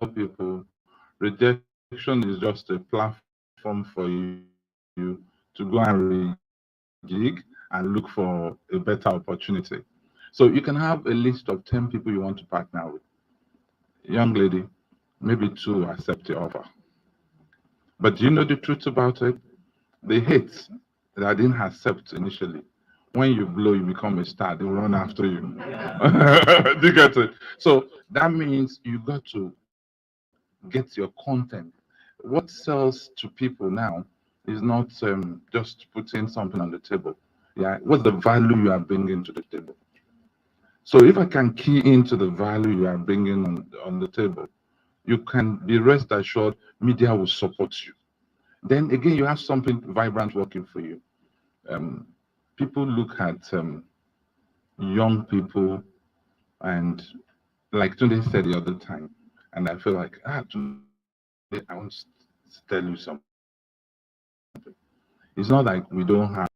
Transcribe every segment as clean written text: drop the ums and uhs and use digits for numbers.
people rejection is just a platform for you to go and rejig and look for a better opportunity. So you can have a list of 10 people you want to partner with. Young lady, maybe two accept the offer. But do you know the truth about it? The hate that didn't accept initially, when you blow, you become a star, they will run after you. Do you get it? So that means you got to get your content. What sells to people now is not just putting something on the table. Yeah, what's the value you are bringing to the table? So if I can key into the value you are bringing on the table, you can be rest assured media will support you. Then again, you have something vibrant working for you. Um, People look at young people, and like Tunde said the other time, and I feel like, Tunde, I want to tell you something. It's not like we don't have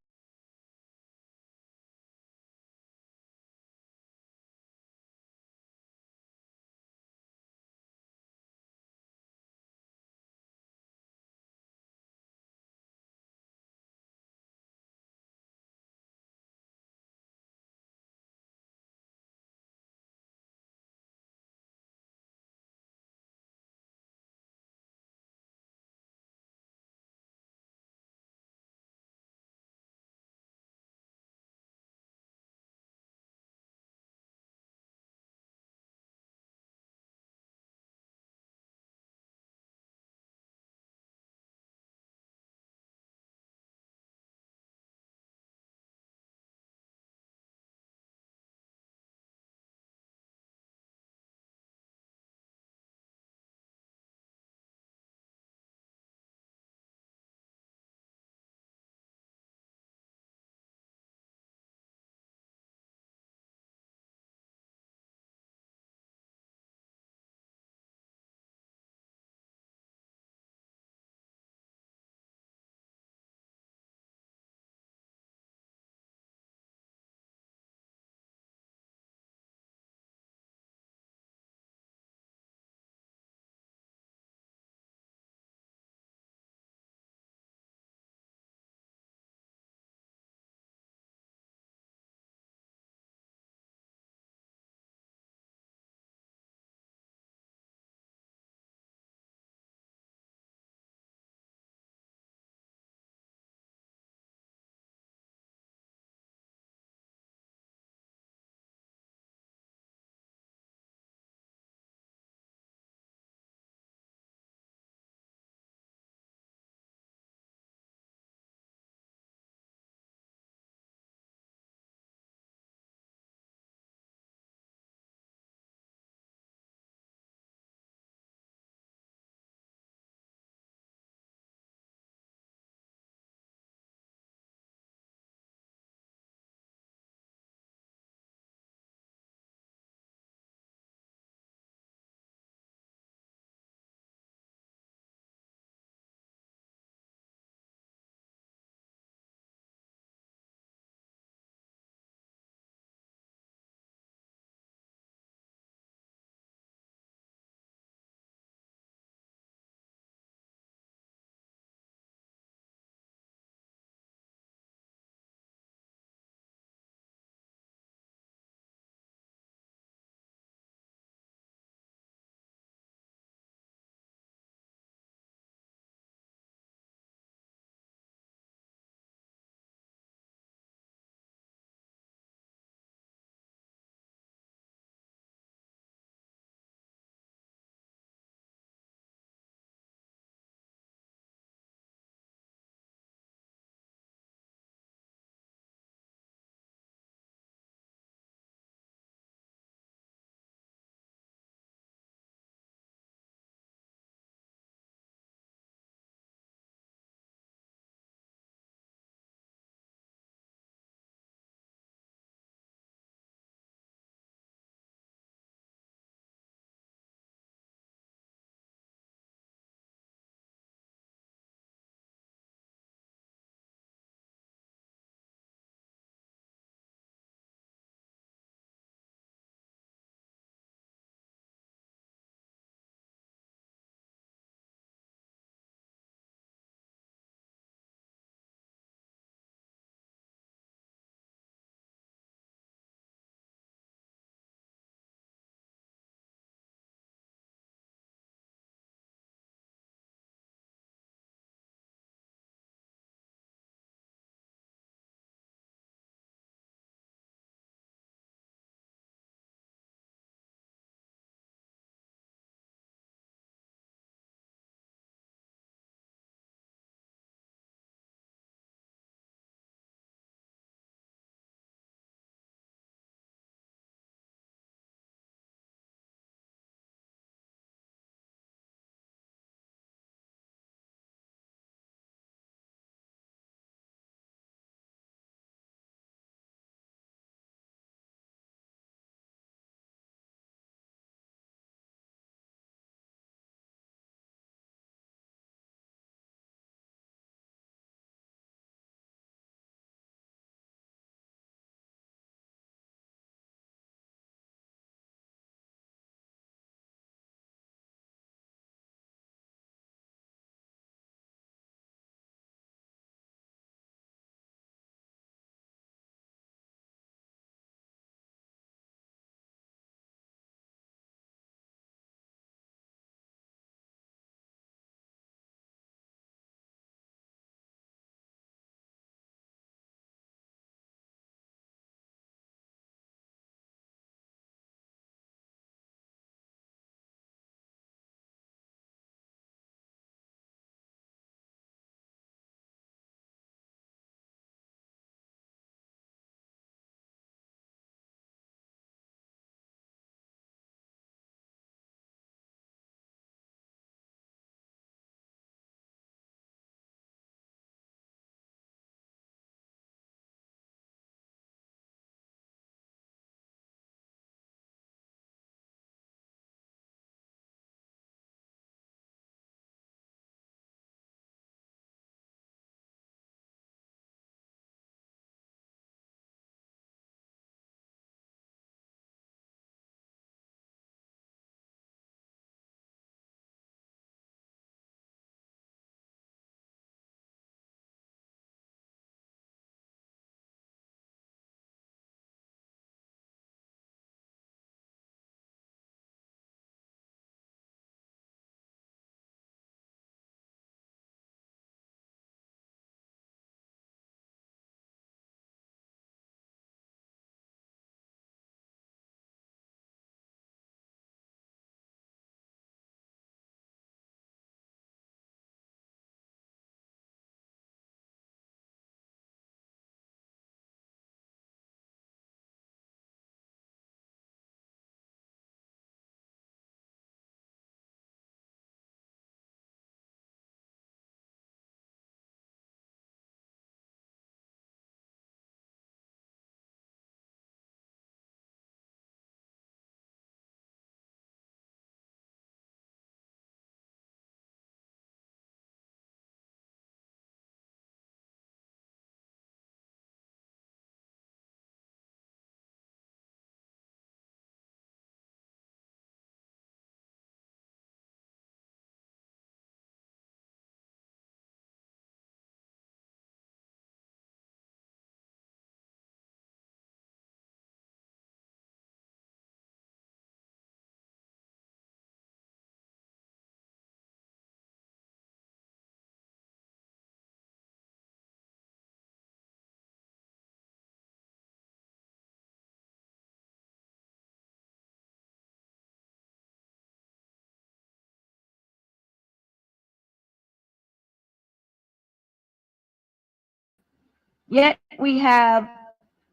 Yet we have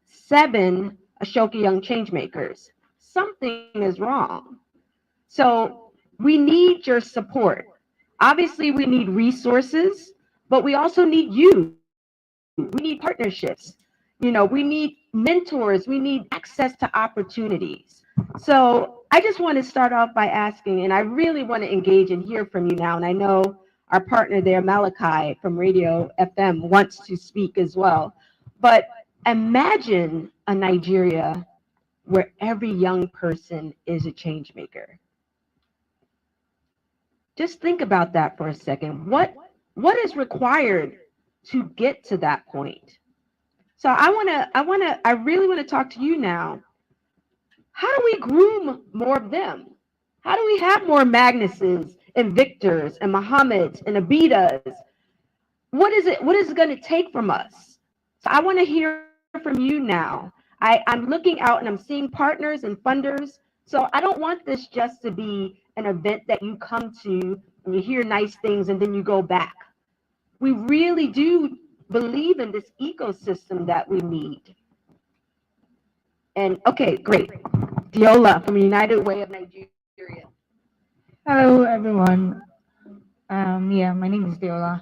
7 Ashoka Young Changemakers. Something is wrong. So we need your support. Obviously, we need resources, but we also need you. We need partnerships. We need mentors. We need access to opportunities. So I just want to start off by asking, and I really want to engage and hear from you now. And I know our partner there, Malachi from Radio FM, wants to speak as well. But imagine a Nigeria where every young person is a change maker. Just think about that for a second. What is required to get to that point? So I really want to talk to you now. How do we groom more of them? How do we have more Magnuses and Victors and Muhammads and Abidas? What is it going to take from us? So I want to hear from you now. I'm looking out and I'm seeing partners and funders. So I don't want this just to be an event that you come to and you hear nice things and then you go back. We really do believe in this ecosystem that we need. And okay, great. Diola from United Way of Nigeria. Hello, everyone. Yeah, my name is Deola.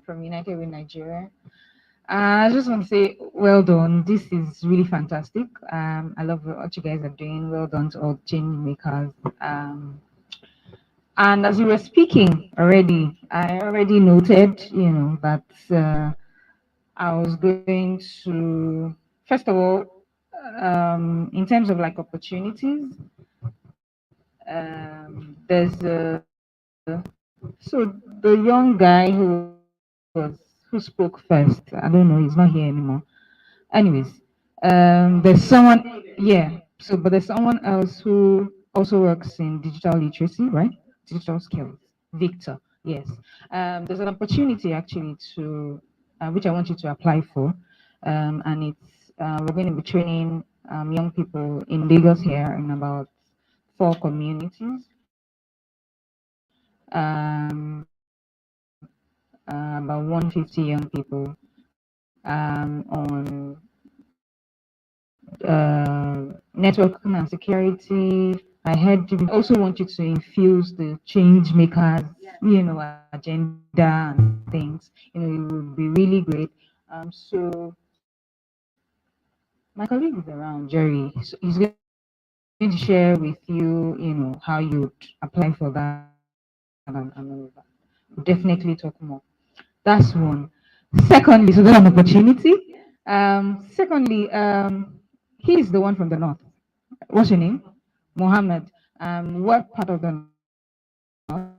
From United with Nigeria. I just want to say, well done. This is really fantastic. I love what you guys are doing. Well done to all change makers. And as you were speaking already, I already noted, that I was going to, first of all, in terms of like opportunities, there's so the young guy who spoke first. I don't know, he's not here anymore. Anyways, there's someone, yeah. So, but there's someone else who also works in digital literacy, right? Digital skills. Victor, yes. There's an opportunity actually to, which I want you to apply for, and it's we're going to be training young people in Lagos here in about 4 communities. About 150 young people on networking and security. I heard you also want you to infuse the change makers, agenda and things. It would be really great. So my colleague is around, Jerry. So he's going to share with you, how you'd apply for that and all of that. We'll definitely talk more. That's one. Secondly, so that's an opportunity. Secondly, he's the one from the north. What's your name? Mohammed. What part of the north?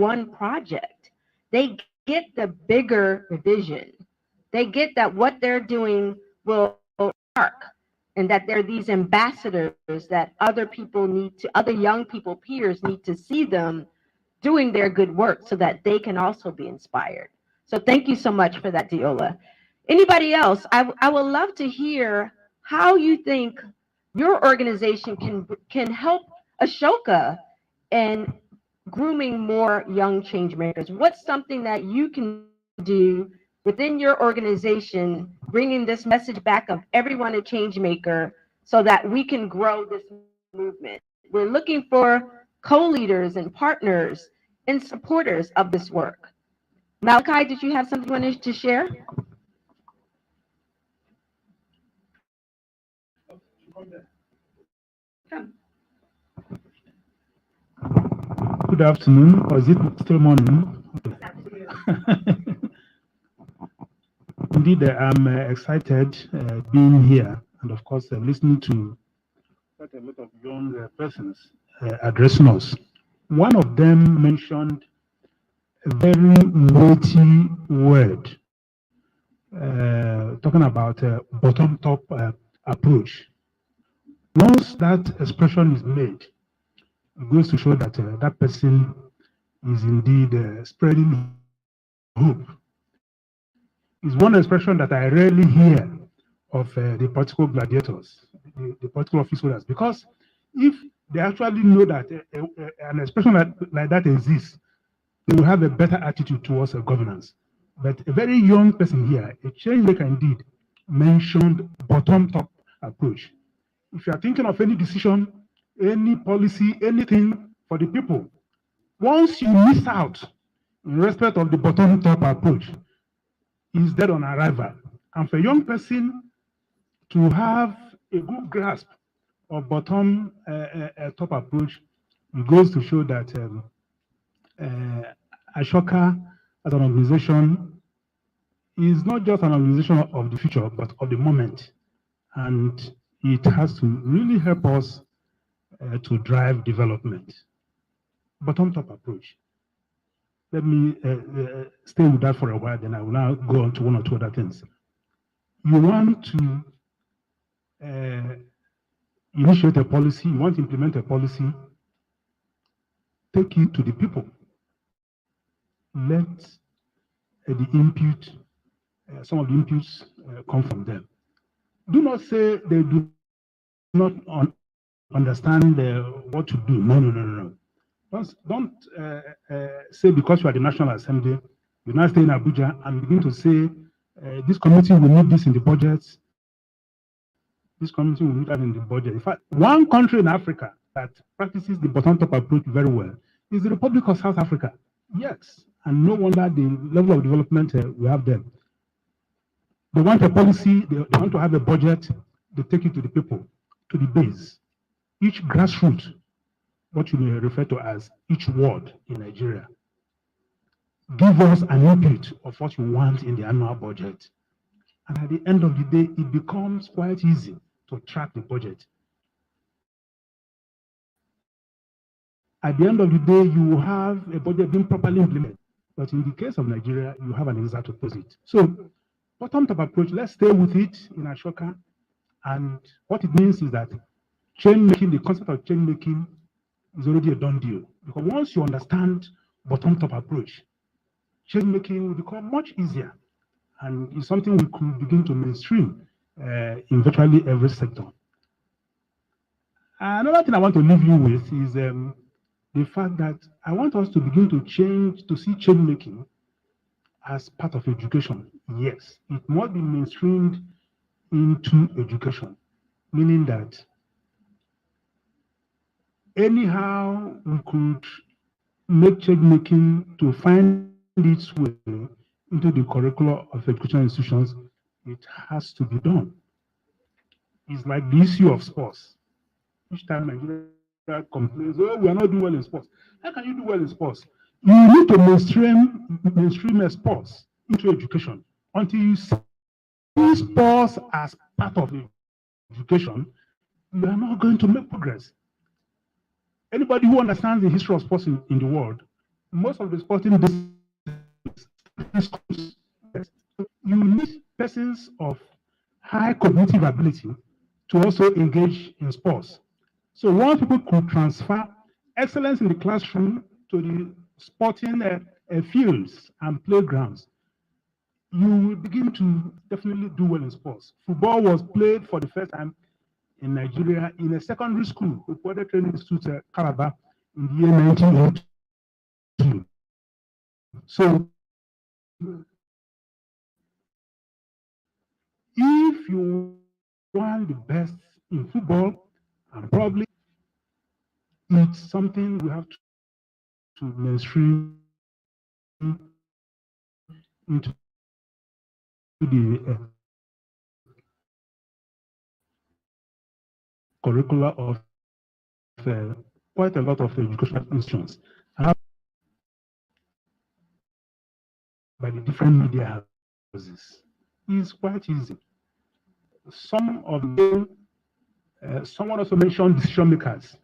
one project. They get the bigger vision. They get that what they're doing will mark, and that they're these ambassadors that other people need to, other young people, peers need to see them doing their good work so that they can also be inspired. So thank you so much for that, Diola. Anybody else? I would love to hear how you think your organization can help Ashoka in grooming more young change makers. What's something that you can do within your organization, bringing this message back of everyone a change maker so that we can grow this movement? We're looking for co-leaders and partners and supporters of this work. Malachi, did you have something you wanted to share? Good afternoon, or is it still morning? Indeed, I'm excited being here and, of course, listening to quite a lot of young persons addressing us. One of them mentioned a very weighty word, talking about bottom-top approach. Once that expression is made, it goes to show that that person is indeed spreading hope. Is one expression that I rarely hear of the political gladiators, the political office holders, because if they actually know that an expression like that exists, they will have a better attitude towards governance. But a very young person here, a change maker indeed, mentioned bottom-top approach. If you are thinking of any decision, any policy, anything for the people, once you miss out in respect of the bottom-top approach, is dead on arrival. And for a young person to have a good grasp of bottom top approach, it goes to show that Ashoka as an organization is not just an organization of the future, but of the moment. And it has to really help us to drive development. Bottom top approach. Let me stay with that for a while, then I will now go on to one or two other things. You want to initiate a policy, you want to implement a policy, take it to the people. Let the input, some of the inputs come from them. Do not say they do not understand what to do. No. Don't say because you are the National Assembly, you now stay in Abuja and begin to say this committee will need this in the budget. This committee will need that in the budget. In fact, one country in Africa that practices the bottom-top approach very well is the Republic of South Africa. Yes, and no wonder the level of development we have there. They want a policy, they want to have a budget, they take it to the people, to the base. Each grassroots, what you may refer to as each ward in Nigeria, give us an input of what you want in the annual budget. And at the end of the day, it becomes quite easy to track the budget. At the end of the day, you have a budget being properly implemented. But in the case of Nigeria, you have an exact opposite. So, bottom-top approach, let's stay with it in Ashoka. And what it means is that chain making, the concept of chain making is already a done deal. Because once you understand bottom-top approach, chain making will become much easier. And it's something we could begin to mainstream in virtually every sector. Another thing I want to leave you with is the fact that I want us to begin to see chain making as part of education. Yes, it must be mainstreamed into education, meaning that anyhow we could make change making to find its way into the curriculum of educational institutions, it has to be done. It's like the issue of sports. Each time Nigeria complains, oh, we are not doing well in sports. How can you do well in sports? You need to mainstream sports into education. Until you see sports as part of education, you are not going to make progress. Anybody who understands the history of sports in the world most of the sporting disciplines, secondary schools, yes, you need persons of high cognitive ability to also engage in sports. So once people could transfer excellence in the classroom to the sporting fields and playgrounds, you will begin to definitely do well in sports. Football was played for the first time in Nigeria in a secondary school, Upward Training Institute, Calabar, in the year 1902. So if you want the best in football, and probably it's something we have to mainstream into the curricula of quite a lot of educational institutions. And by the different media houses is quite easy. Some of them, someone also mentioned decision makers.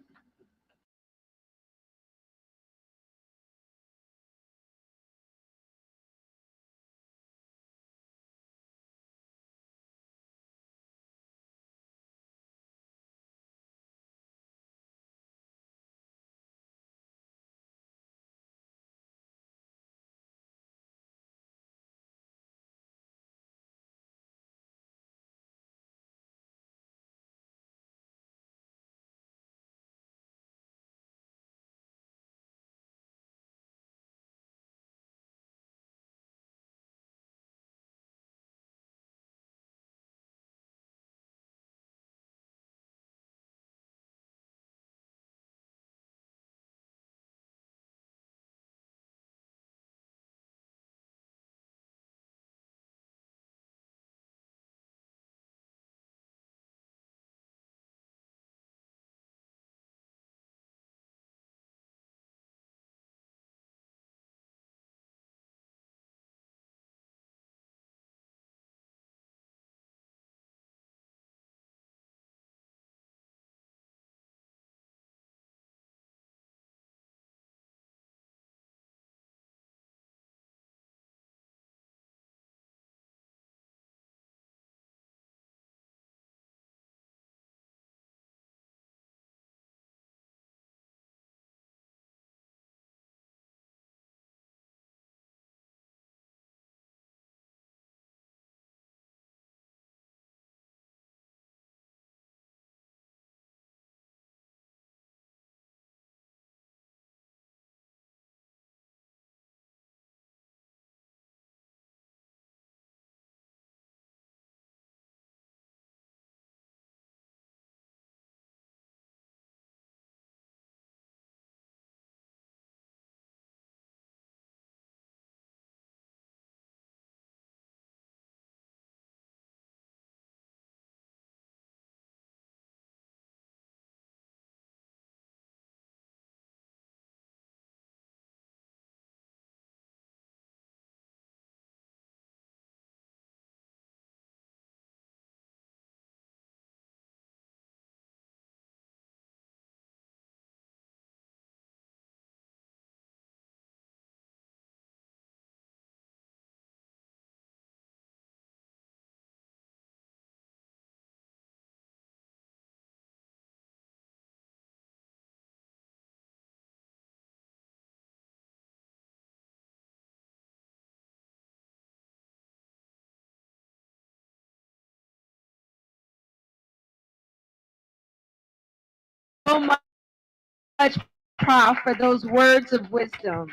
So much, Prof, for those words of wisdom.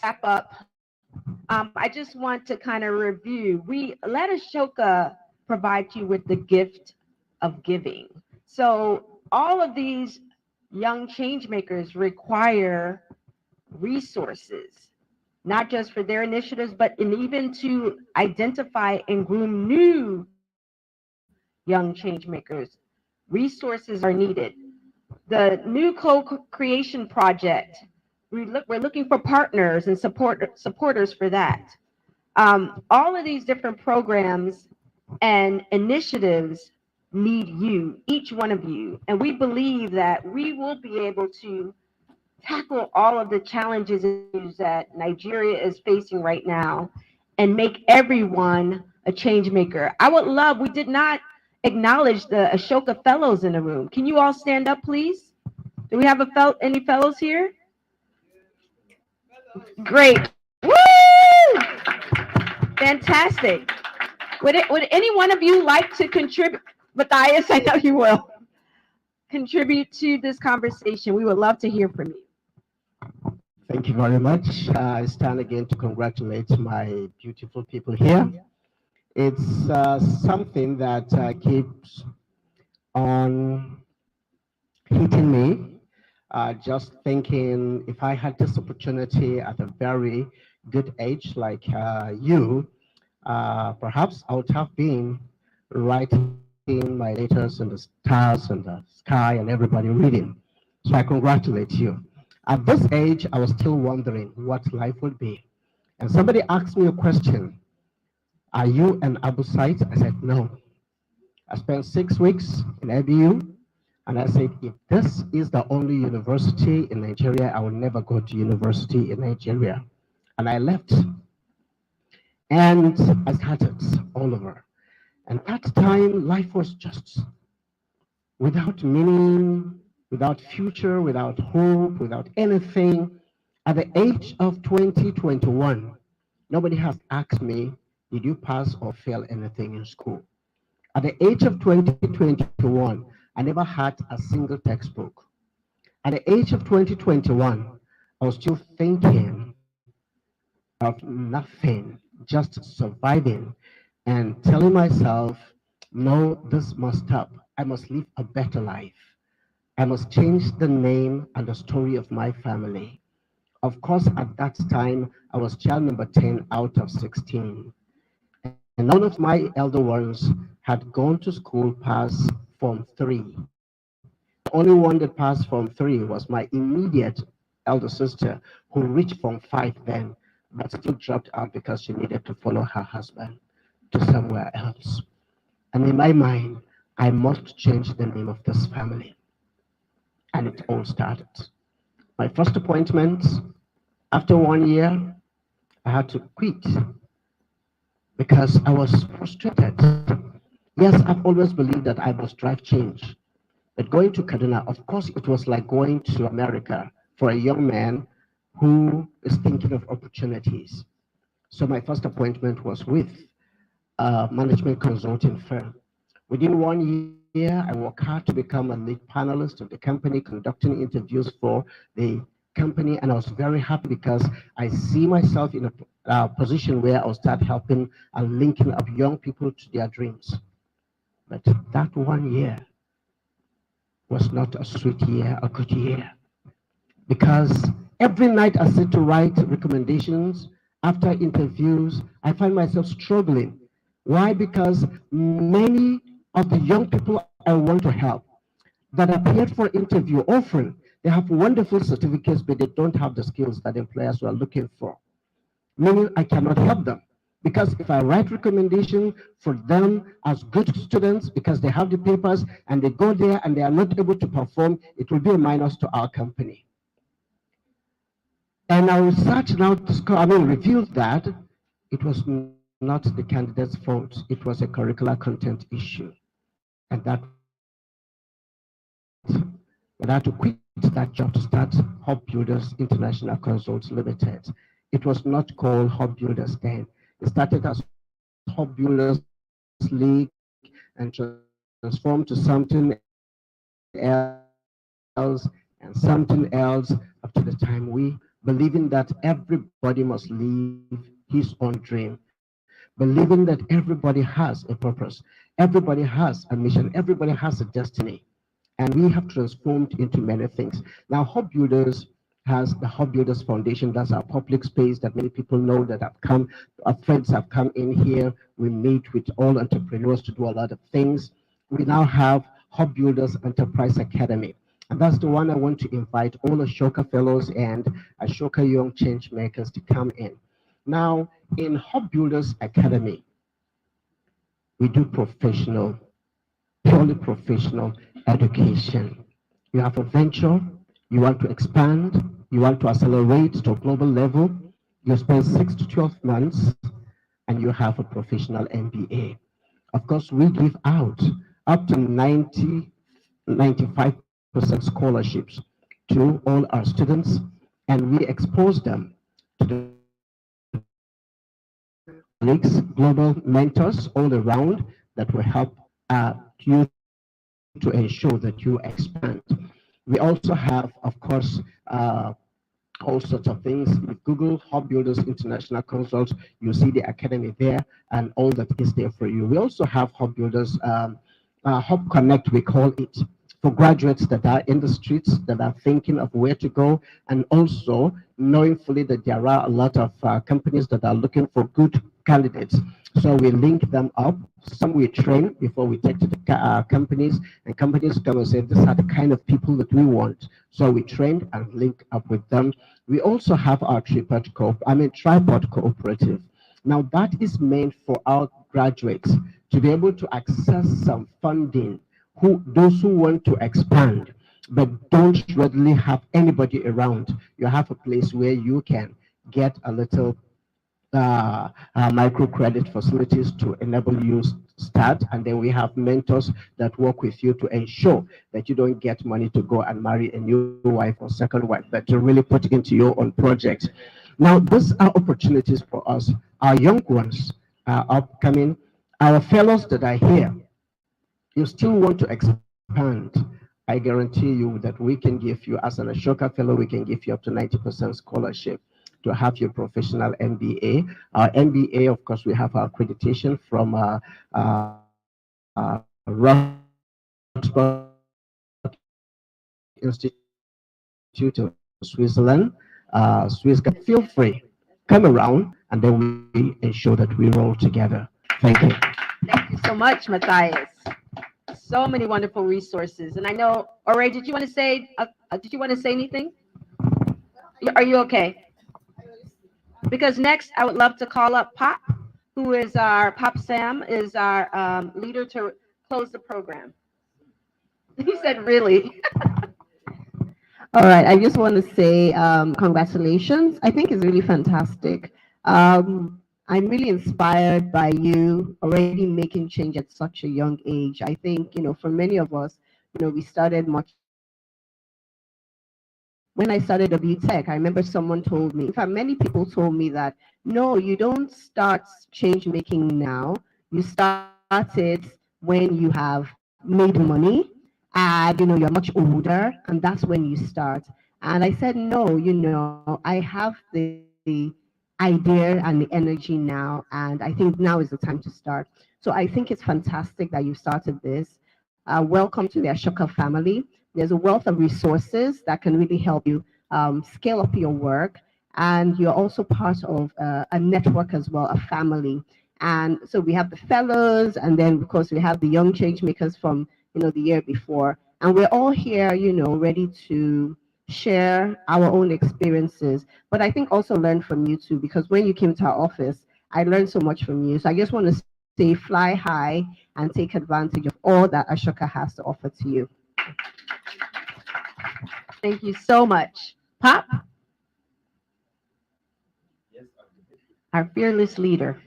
Wrap up. I just want to kind of review. We let Ashoka provide you with the gift of giving. So all of these young change makers require resources, not just for their initiatives, but in even to identify and groom new young change makers. Resources are needed. The new co-creation project, we're looking for partners and supporters for that. All of these different programs and initiatives need you, each one of you, and we believe that we will be able to tackle all of the challenges and issues that Nigeria is facing right now and make everyone a change maker. I would love, we did not acknowledge the Ashoka fellows in the room. Can you all stand up, please? Do we have any fellows here? Great. Woo! Fantastic. Would any one of you like to contribute? Matthias, I know you will. Contribute to this conversation. We would love to hear from you. Thank you very much. I stand again to congratulate my beautiful people here. It's something that keeps on hitting me. Just thinking if I had this opportunity at a very good age like you, perhaps I would have been writing my letters in the stars and the sky and everybody reading. So I congratulate you. At this age, I was still wondering what life would be. And somebody asked me a question. Are you an Abusite? I said, no. I spent 6 weeks in ABU, and I said, if this is the only university in Nigeria, I will never go to university in Nigeria. And I left, and I started all over. And at that time, life was just without meaning, without future, without hope, without anything. At the age of 2021, nobody has asked me, did you pass or fail anything in school? At the age of 2021, I never had a single textbook. At the age of 2021, I was still thinking of nothing, just surviving and telling myself, no, this must stop. I must live a better life. I must change the name and the story of my family. Of course, at that time, I was child number 10 out of 16. And none of my elder ones had gone to school past Form 3. The only one that passed Form 3 was my immediate elder sister, who reached Form 5 then, but still dropped out because she needed to follow her husband to somewhere else. And in my mind, I must change the name of this family. And it all started. My first appointment, after 1 year, I had to quit because I was frustrated. Yes, I've always believed that I must drive change. But going to Kaduna, of course, it was like going to America for a young man who is thinking of opportunities. So my first appointment was with a management consulting firm. Within 1 year, I worked hard to become a lead panelist of the company, conducting interviews for the company, and I was very happy because I see myself in a position where I'll start helping and linking up young people to their dreams. But that 1 year was not a sweet year, a good year, because every night I sit to write recommendations after interviews, I find myself struggling. Why? Because many of the young people I want to help that appeared for interview often, they have wonderful certificates, but they don't have the skills that employers are looking for. Meaning I cannot help them. Because if I write recommendation for them as good students because they have the papers and they go there and they are not able to perform, it will be a minus to our company. And our research now revealed that it was not the candidate's fault. It was a curricular content issue. And that was it. But I had to quit that job to start Hub Builders International Consults Limited. It was not called Hub Builders then. It started as Hub Builders League and transformed to something else and something else up to the time we, believing that everybody must live his own dream, believing that everybody must live his own dream, believing that everybody has a purpose, everybody has a mission, everybody has a destiny. And we have transformed into many things. Now, Hub Builders has the Hub Builders Foundation. That's our public space that many people know that have come. Our friends have come in here. We meet with all entrepreneurs to do a lot of things. We now have Hub Builders Enterprise Academy. And that's the one I want to invite all Ashoka fellows and Ashoka young change makers to come in. Now, in Hub Builders Academy, we do purely professional education. You have a venture, you want to expand, you want to accelerate to a global level, you spend 6 to 12 months and you have a professional MBA. Of course, we give out up to 95% scholarships to all our students, and we expose them to the colleagues, global mentors all around that will help you to ensure that you expand. We also have, of course, all sorts of things. If Google Hub Builders International Consult, you see the academy there and all that is there for you. We also have Hub Builders, Hub Connect, we call it, for graduates that are in the streets, that are thinking of where to go, and also knowing fully that there are a lot of companies that are looking for good candidates. So we link them up. Some we train before we take to the companies, and companies come and say, these are the kind of people that we want. So we train and link up with them. We also have our tripod cooperative. Now that is meant for our graduates to be able to access some funding, those who want to expand but don't readily have anybody around. You have a place where you can get a little microcredit facilities to enable you start, and then we have mentors that work with you to ensure that you don't get money to go and marry a new wife or second wife, but to really put into your own project. Now these are opportunities for us, our young ones are upcoming, our fellows that are here. You still want to expand, I guarantee you that we can give you, as an Ashoka fellow, we can give you up to 90% scholarship to have your professional MBA. Our MBA, of course, we have our accreditation from Rothschild Institute of Switzerland, Swiss government. Feel free, come around, and then we ensure that we roll together. Thank you. Thank you so much, Matthias. So many wonderful resources. And I know, Ore, did you want to say anything? Are you okay? Because next I would love to call up Pop, who is our Pop Sam, is our leader to close the program. He said, really? All right, I just want to say congratulations. I think it's really fantastic. I'm really inspired by you already making change at such a young age. I think, for many of us, we started much when I started W Tech. I remember someone told me, in fact, many people told me that, no, you don't start change making now. You start it when you have made money and, you're much older, and that's when you start. And I said, no, I have the idea and the energy now, and I think now is the time to start. So I think it's fantastic that you started this. Welcome to the Ashoka family. There's a wealth of resources that can really help you scale up your work. And you're also part of a network as well, a family. And so we have the fellows, and then of course we have the young change makers from the year before. And we're all here, ready to share our own experiences. But I think also learn from you too, because when you came to our office, I learned so much from you. So I just want to say fly high and take advantage of all that Ashoka has to offer to you. Thank you so much. Pop, our fearless leader.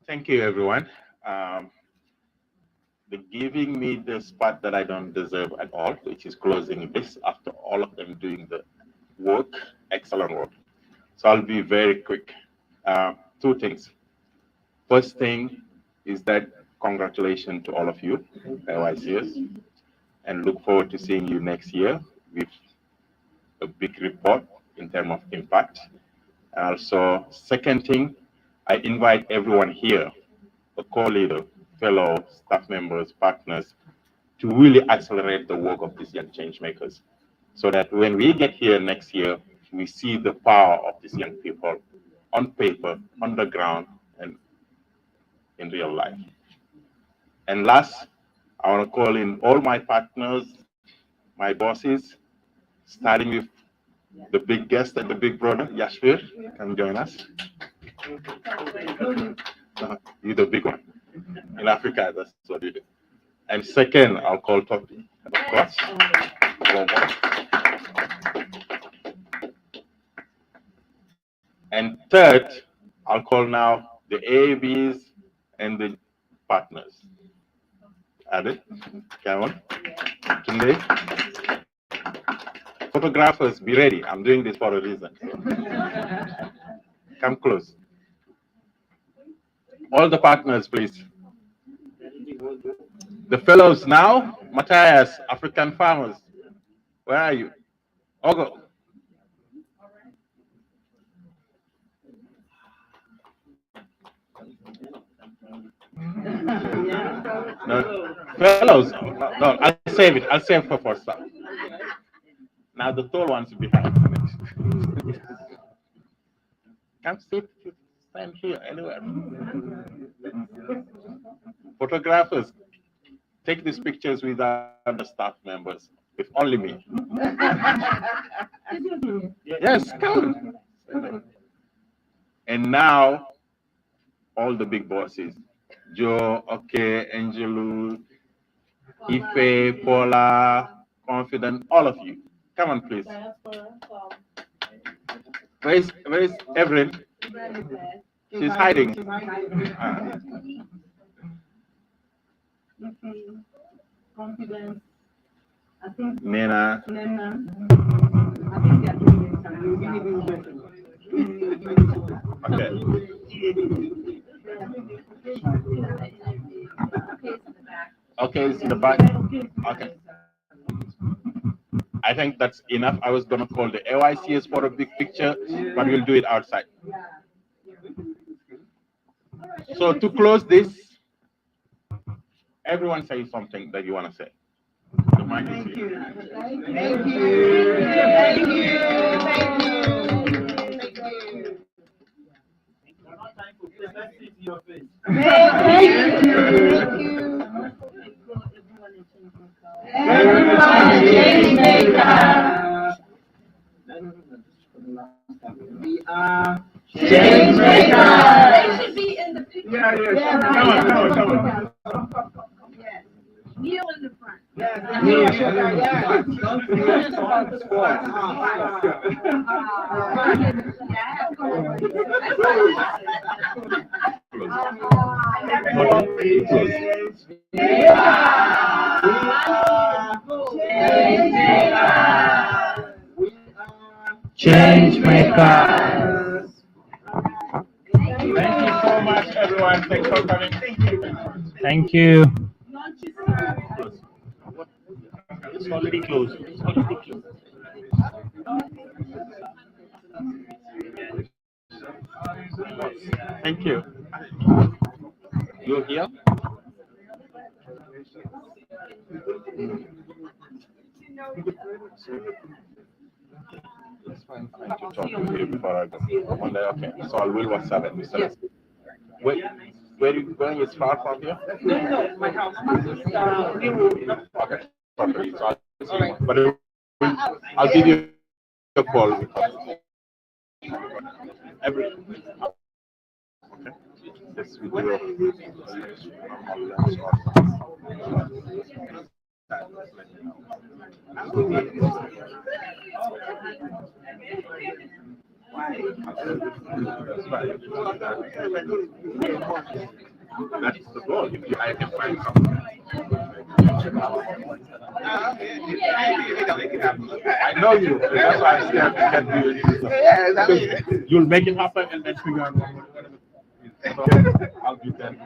Thank you, everyone. Um, the giving me the spot that I don't deserve at all, which is closing this after all of them doing the work, excellent work. So I'll be very quick. Two things. First thing is that congratulations to all of you, LICs, and look forward to seeing you next year with a big report in terms of impact. Also, second thing, I invite everyone here, the co-leader, fellow staff members, partners, to really accelerate the work of these young change makers so that when we get here next year, we see the power of these young people on paper, on the ground, and in real life. And last, I want to call in all my partners, my bosses, starting with the big guest and the big brother, Yashvir. Come join us. You're the big one. In Africa, that's what you do. And second, I'll call Topi, of course. And third, I'll call now the ABs and the partners. Ade, come on. Tunde. Photographers, be ready. I'm doing this for a reason. Come close. All the partners, please. The fellows now, Matthias, African farmers. Where are you? Ogo. No, fellows, no, I'll save it. I'll save for first. Now the tall ones behind. Come sit, stand here, anywhere. Photographers, take these pictures without the staff members, with only me. Yes, come. And now, all the big bosses. Joe, okay, Angelu, Ife, Paula, Confident, all of you. Come on, please. Where's Evelyn? She's hiding. Confidence. I think Nena. Okay. Okay, it's in the back. Okay. I think that's enough. I was gonna call the AYCS for a big picture, but we'll do it outside. So to close this, everyone say something that you want to say. The mic is here. Thank you. Thank you. Thank you. Thank you. Everyone is changemakers. We are changemakers. They should be in the picture. Yeah. Come on. Yes. Kneel in the front. Yes. Kneel. Yes. Don't forget about the squad. Changemakers. Thank you so much, everyone. Thanks for coming. Thank you. It's already closed. Thank you. You're here? It's fine to talk to you before I go. One day, okay. So I will WhatsApp it. Yes. Wait, where are you going? It's far from here? No, my house. Okay. Perfect. So I'll see you. But I'll give you a call. Every. Okay. Yes, we do. That's the goal. If I can find something. I know you. That's why I scared to get you. You'll make it happen and then figure out what. So I'll be there.